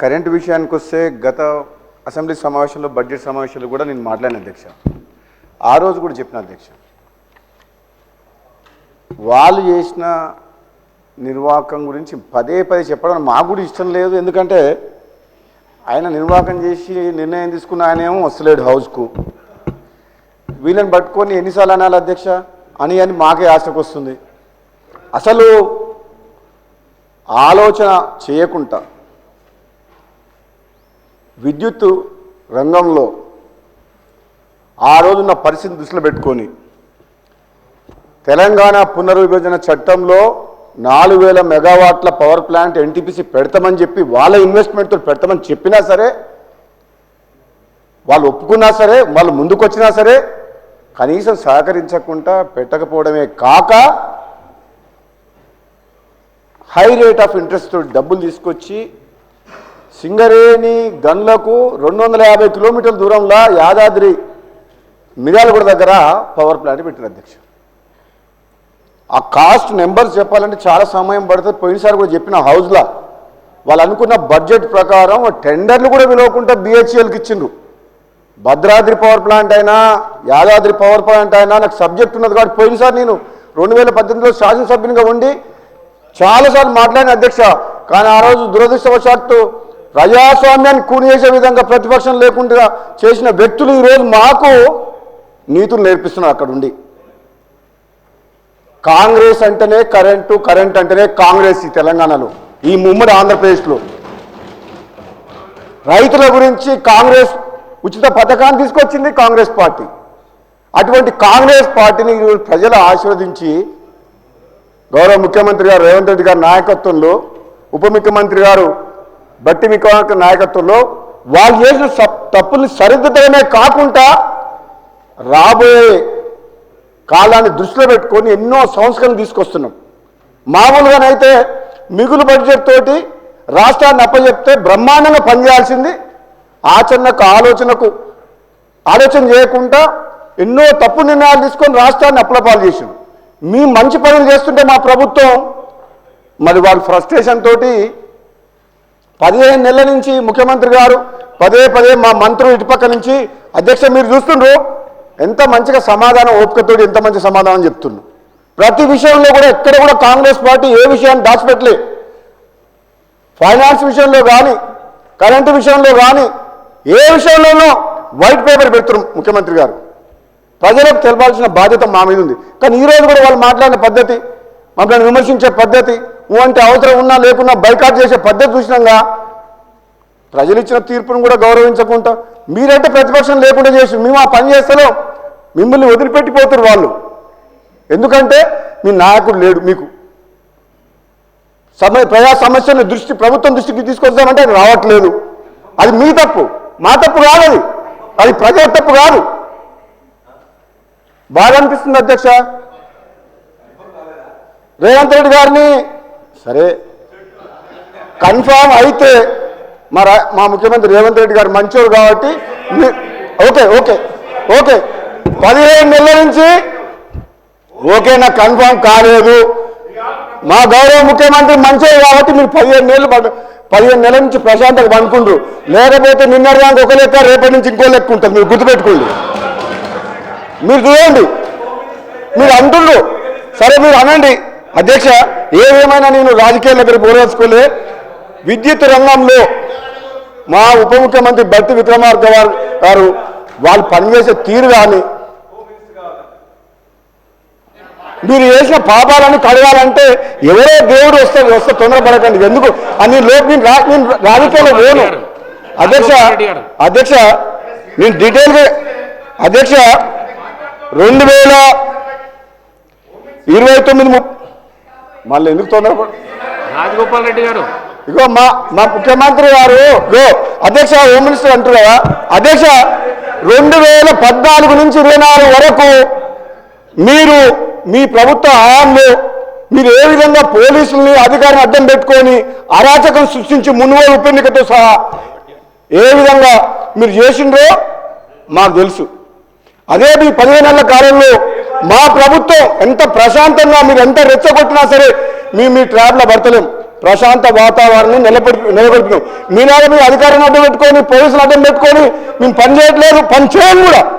Current విషయానికి వస్తే గత అసెంబ్లీ సమావేశంలో బడ్జెట్ సమావేశంలో కూడా నేను మాట్లాడిన అధ్యక్ష. ఆ రోజు కూడా చెప్పిన అధ్యక్ష, వాళ్ళు చేసిన నిర్వాహకం గురించి పదే పదే చెప్పడం మాకు కూడా ఇష్టం లేదు. ఎందుకంటే ఆయన నిర్వాహకం చేసి నిర్ణయం తీసుకున్న ఆయన ఏమో వస్తలేడు హౌస్కు. వీళ్ళని పట్టుకొని ఎన్నిసార్లు అనాలి అధ్యక్ష అని మాకే ఆశకు వస్తుంది. అసలు ఆలోచన చేయకుండా విద్యుత్ రంగంలో ఆ రోజున్న పరిస్థితి దృష్టిలో పెట్టుకొని తెలంగాణ పునర్విభజన చట్టంలో 4000 మెగావాట్ల పవర్ ప్లాంట్ ఎన్టీపీసీ పెడతామని చెప్పి వాళ్ళ ఇన్వెస్ట్మెంట్తో పెడతామని చెప్పినా సరే, వాళ్ళు ఒప్పుకున్నా సరే, వాళ్ళు ముందుకొచ్చినా సరే కనీసం సహకరించకుండా పెట్టకపోవడమే కాక హై రేట్ ఆఫ్ ఇంట్రెస్ట్ డబ్బులు తీసుకొచ్చి సింగరేణి గన్లకు 250 కిలోమీటర్ల దూరంలో యాదాద్రి మిర్యాలగూడ దగ్గర పవర్ ప్లాంట్ పెట్టిన అధ్యక్ష. ఆ కాస్ట్ నెంబర్స్ చెప్పాలంటే చాలా సమయం పడుతుంది. పోయినసారి కూడా చెప్పిన హౌస్లో వాళ్ళు అనుకున్న బడ్జెట్ ప్రకారం టెండర్లు కూడా పిలవకుండా బిహెచ్ఎల్కి ఇచ్చిండ్రు. భద్రాద్రి పవర్ ప్లాంట్ అయినా యాదాద్రి పవర్ ప్లాంట్ అయినా నాకు సబ్జెక్ట్ ఉన్నది కాబట్టి పోయినసారి నేను 2018లో శాసనసభ్యునిగా ఉండి చాలాసార్లు మాట్లాడిన అధ్యక్ష. కానీ ఆ రోజు దురదృష్టవశాత్తు ప్రజాస్వామ్యాన్ని కూని చేసే విధంగా ప్రతిపక్షం లేకుండా చేసిన వ్యక్తులు ఈరోజు మాకు నీతులు నేర్పిస్తున్నారు అక్కడ ఉండి. కాంగ్రెస్ అంటేనే కరెంటు, కరెంట్ అంటేనే కాంగ్రెస్ ఈ తెలంగాణలో, ఈ ఉమ్మడి ఆంధ్రప్రదేశ్లో. రైతుల గురించి కాంగ్రెస్ ఉచిత పథకాన్ని తీసుకొచ్చింది కాంగ్రెస్ పార్టీ. అటువంటి కాంగ్రెస్ పార్టీని ఈరోజు ప్రజలు ఆశీర్వదించి గౌరవ ముఖ్యమంత్రి గారు రేవంత్ రెడ్డి గారి నాయకత్వంలో, ఉప ముఖ్యమంత్రి గారు బట్టి విక్రమార్క నాయకత్వంలో వాళ్ళు చేసిన తప్పుల్ని సరిదిద్దడమే కాకుండా రాబోయే కాలాన్ని దృష్టిలో పెట్టుకొని ఎన్నో సంస్కరణలు తీసుకొస్తున్నాం. మామూలుగానైతే మిగులు బడ్జెట్ తోటి రాష్ట్రాన్ని అప్పచెప్తే బ్రహ్మాండంగా పనిచేయాల్సింది ఆలోచన చేయకుండా ఎన్నో తప్పు నిర్ణయాలు తీసుకొని రాష్ట్రాన్ని అప్పులపాలు చేసింది. మీ మంచి పనులు చేస్తుంటే మా ప్రభుత్వం మరి వాళ్ళ ఫ్రస్ట్రేషన్ తోటి 15 నెలల నుంచి ముఖ్యమంత్రి గారు పదే మా మంత్రులు ఇటుపక్క నుంచి అధ్యక్ష మీరు చూస్తుండ్రు ఎంత మంచిగా సమాధానం ఓపికతోటి ఎంత మంచి సమాధానం చెప్తున్నారు. ప్రతి విషయంలో కూడా ఎక్కడ కూడా కాంగ్రెస్ పార్టీ ఏ విషయాన్ని దాచిపెట్టలే. ఫైనాన్స్ విషయంలో కానీ, కరెంటు విషయంలో కానీ, ఏ విషయంలోనూ వైట్ పేపర్ పెడుతున్నారు ముఖ్యమంత్రి గారు. ప్రజలకు తెలపాల్సిన బాధ్యత మా మీద ఉంది. కానీ ఈరోజు కూడా వాళ్ళు మాట్లాడిన పద్ధతి, మమ్మల్ని విమర్శించే పద్ధతి, అంటే అవసరం ఉన్నా లేకున్నా బైకాట్ చేసే పద్ధతి చూసినాగా ప్రజలు ఇచ్చిన తీర్పును కూడా గౌరవించకుండా మీరంటే ప్రతిపక్షం లేకుండా చేసి మేము ఆ పని చేస్తాలో మిమ్మల్ని వదిలిపెట్టిపోతారు వాళ్ళు. ఎందుకంటే మీ నాయకుడు లేడు. మీకు ప్రజా సమస్యను ప్రభుత్వం దృష్టికి తీసుకొద్దామంటే అది రావట్లేదు. అది మీ తప్పు, మా తప్పు కాదు, అది ప్రజల తప్పు కాదు. బాగా అనిపిస్తుంది అధ్యక్ష. రేవంత్ రెడ్డి గారిని సరే కన్ఫామ్ అయితే మా ముఖ్యమంత్రి రేవంత్ రెడ్డి గారు మంచోడు కాబట్టి ఓకే 15 నెలల నుంచి ఓకే నాకు కన్ఫామ్ కాలేదు. మా గౌరవ ముఖ్యమంత్రి మంచోడు కాబట్టి మీరు 15 నెలల నుంచి ప్రశాంతంగా పండుకుంటారు. లేకపోతే నిన్నటిదానికి ఒక లెక్క, రేపటి నుంచి ఇంకో లెక్క ఉంటుంది. మీరు గుర్తుపెట్టుకోండి. మీరు చూడండి, మీరు అంటుండ్రు సరే మీరు అనండి అధ్యక్ష. ఏదేమైనా నేను రాజకీయాల దగ్గర పోరాడుకోలే. విద్యుత్ రంగంలో మా ఉప ముఖ్యమంత్రి బట్టి విక్రమార్క గారు వాళ్ళు పనిచేసే తీరు కానీ, మీరు చేసిన పాపాలను కడగాలంటే ఎవరో దేవుడు వస్తే తొందరపడకండి. ఎందుకు అని నేను రాజకీయాల్లో పోను అధ్యక్ష. నేను డీటెయిల్గా అధ్యక్ష 2029 మళ్ళీ ఎందుకు తొందరపడ రాజగోపాల్ రెడ్డి గారు ఇగో మా ముఖ్యమంత్రి గారు అధ్యక్ష హోమ్ మినిస్టర్ అంటారు కదా అధ్యక్ష 2014 నుంచి 24 వరకు మీరు మీ ప్రభుత్వ హయాంలో మీరు ఏ విధంగా పోలీసుల్ని అధికారిని అడ్డం పెట్టుకొని అరాచకం సృష్టించి మున్గోలు ఉప ఎన్నికతో సహా ఏ విధంగా మీరు చేసిండ్రో మాకు తెలుసు. అదే మీ 15 నెలల కాలంలో మా ప్రభుత్వం ఎంత ప్రశాంతంగా మీరు ఎంత రెచ్చగొట్టినా సరే మీ ట్రాప్లో పడతలేం. ప్రశాంత వాతావరణాన్ని నిలబెడుతున్నాం. మీలాగా మీ అధికారాన్ని అడ్డం పెట్టుకొని పోలీసులు అడ్డం పెట్టుకొని మేము పని చేయట్లేదు, పని చేయం కూడా.